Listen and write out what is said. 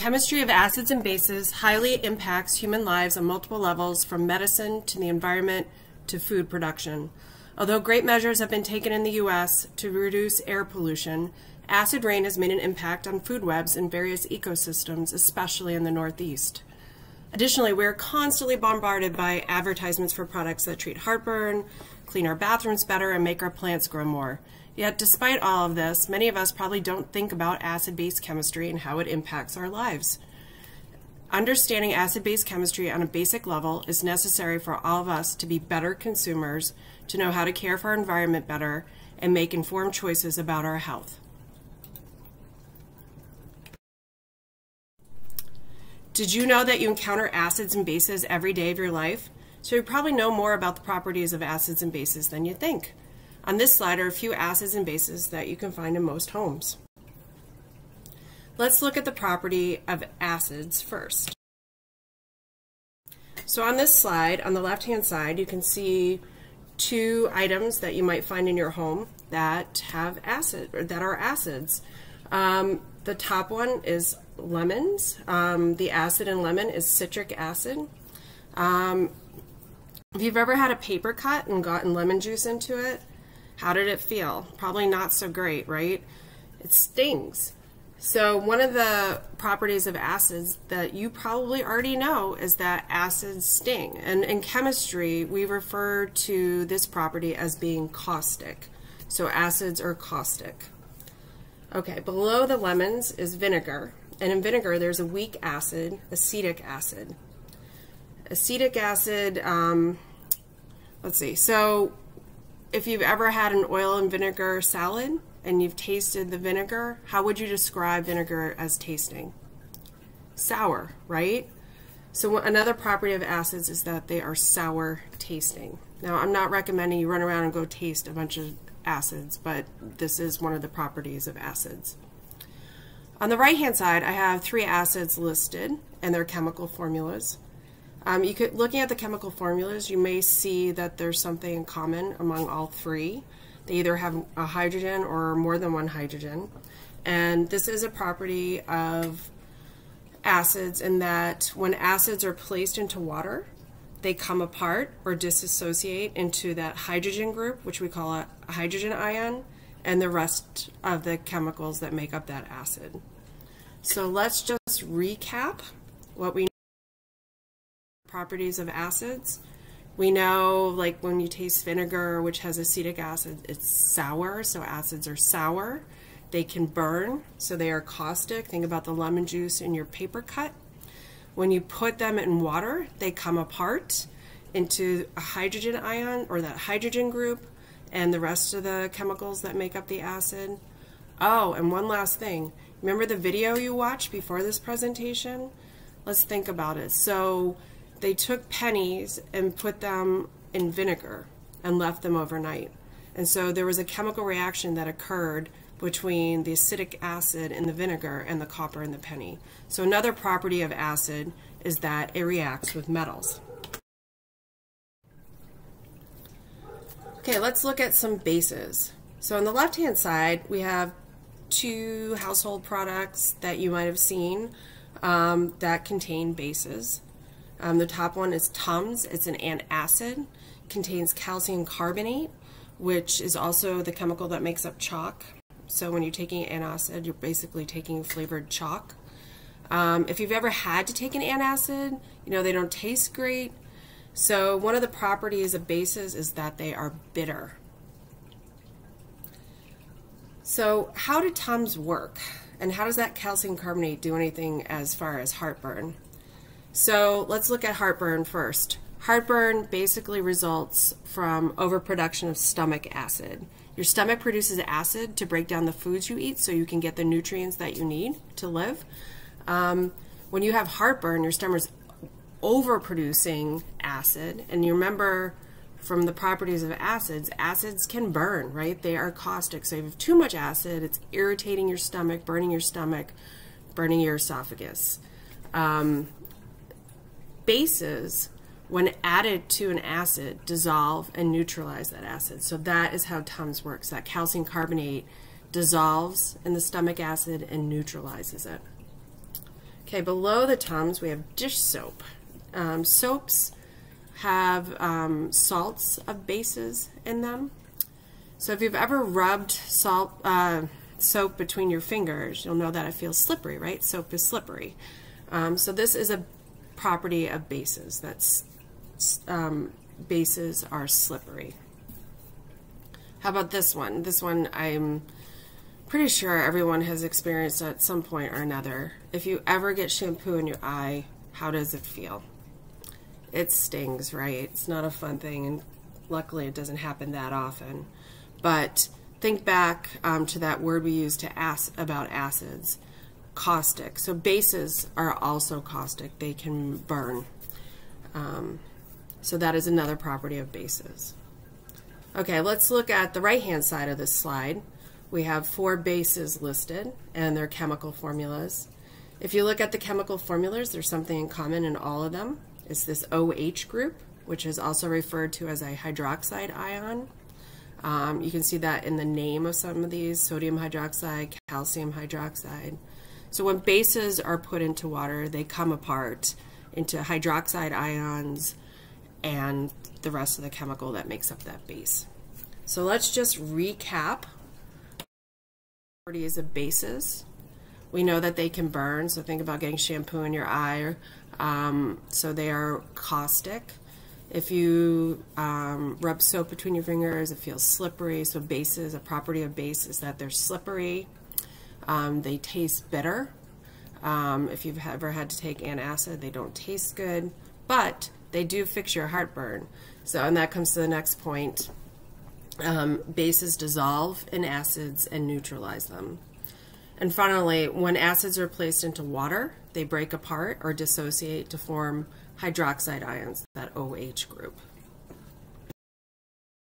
chemistry of acids and bases highly impacts human lives on multiple levels, from medicine to the environment to food production. Although great measures have been taken in the U.S. to reduce air pollution, acid rain has made an impact on food webs in various ecosystems, especially in the Northeast. Additionally, we are constantly bombarded by advertisements for products that treat heartburn, clean our bathrooms better, and make our plants grow more. Yet, despite all of this, many of us probably don't think about acid-base chemistry and how it impacts our lives. Understanding acid-base chemistry on a basic level is necessary for all of us to be better consumers, to know how to care for our environment better, and make informed choices about our health. Did you know that you encounter acids and bases every day of your life? So you probably know more about the properties of acids and bases than you think. On this slide are a few acids and bases that you can find in most homes. Let's look at the property of acids first. So on this slide, on the left-hand side, you can see two items that you might find in your home that have acid, or that are acids. The top one is lemons. The acid in lemon is citric acid. If you've ever had a paper cut and gotten lemon juice into it, how did it feel? Probably not so great, right? It stings. So one of the properties of acids that you probably already know is that acids sting. And in chemistry, we refer to this property as being caustic. So acids are caustic. Okay, below the lemons is vinegar. And in vinegar, there's a weak acid, acetic acid. Acetic acid, let's see. So if you've ever had an oil and vinegar salad and you've tasted the vinegar, how would you describe vinegar as tasting? Sour, right? So another property of acids is that they are sour tasting. Now, I'm not recommending you run around and go taste a bunch of acids, but this is one of the properties of acids. On the right-hand side, I have three acids listed and their chemical formulas. Looking at the chemical formulas, you may see that there's something in common among all three. They either have a hydrogen or more than one hydrogen. And this is a property of acids in that when acids are placed into water, they come apart or dissociate into that hydrogen group, which we call a hydrogen ion, and the rest of the chemicals that make up that acid. So let's just recap what we know. Properties of acids. We know, like when you taste vinegar, which has acetic acid, it's sour, so acids are sour. They can burn, so they are caustic. Think about the lemon juice in your paper cut. When you put them in water, they come apart into a hydrogen ion, or that hydrogen group, and the rest of the chemicals that make up the acid. Oh, and one last thing. Remember the video you watched before this presentation? Let's think about it. So they took pennies and put them in vinegar and left them overnight. And so there was a chemical reaction that occurred between the acetic acid in the vinegar and the copper in the penny. So another property of acid is that it reacts with metals. Okay, let's look at some bases. So on the left-hand side, we have two household products that you might have seen that contain bases. The top one is Tums. It's an antacid, contains calcium carbonate, which is also the chemical that makes up chalk. So when you're taking antacid, you're basically taking flavored chalk. If you've ever had to take an antacid, you know they don't taste great. So one of the properties of bases is that they are bitter. So how do Tums work? And how does that calcium carbonate do anything as far as heartburn? So let's look at heartburn first. Heartburn basically results from overproduction of stomach acid. Your stomach produces acid to break down the foods you eat so you can get the nutrients that you need to live. When you have heartburn, your stomach's overproducing acid, and you remember from the properties of acids, acids can burn, right? They are caustic. So if you have too much acid, it's irritating your stomach, burning your esophagus. Bases, when added to an acid, dissolve and neutralize that acid. So that is how Tums works. That calcium carbonate dissolves in the stomach acid and neutralizes it. Okay, below the Tums we have dish soap. Soaps have salts of bases in them. So if you've ever rubbed soap between your fingers, you'll know that it feels slippery, right? Soap is slippery. So this is a property of bases. Bases are slippery. How about this one? This one I'm pretty sure everyone has experienced at some point or another. If you ever get shampoo in your eye, how does it feel? It stings, right? It's not a fun thing, and luckily it doesn't happen that often. But think back to that word we used to ask about acids, caustic. So bases are also caustic. They can burn. So that is another property of bases. Okay, let's look at the right-hand side of this slide. We have 4 bases listed and their chemical formulas. If you look at the chemical formulas, there's something in common in all of them. It's this OH group, which is also referred to as a hydroxide ion. You can see that in the name of some of these: sodium hydroxide, calcium hydroxide. So when bases are put into water, they come apart into hydroxide ions and the rest of the chemical that makes up that base. So let's just recap properties of bases. We know that they can burn, so think about getting shampoo in your eye. So they are caustic. If you rub soap between your fingers, it feels slippery. So bases, a property of base is that they're slippery. They taste bitter. If you've ever had to take antacid, they don't taste good, but they do fix your heartburn. So, and that comes to the next point. Bases dissolve in acids and neutralize them. And finally, when acids are placed into water, they break apart or dissociate to form hydroxide ions, that OH group.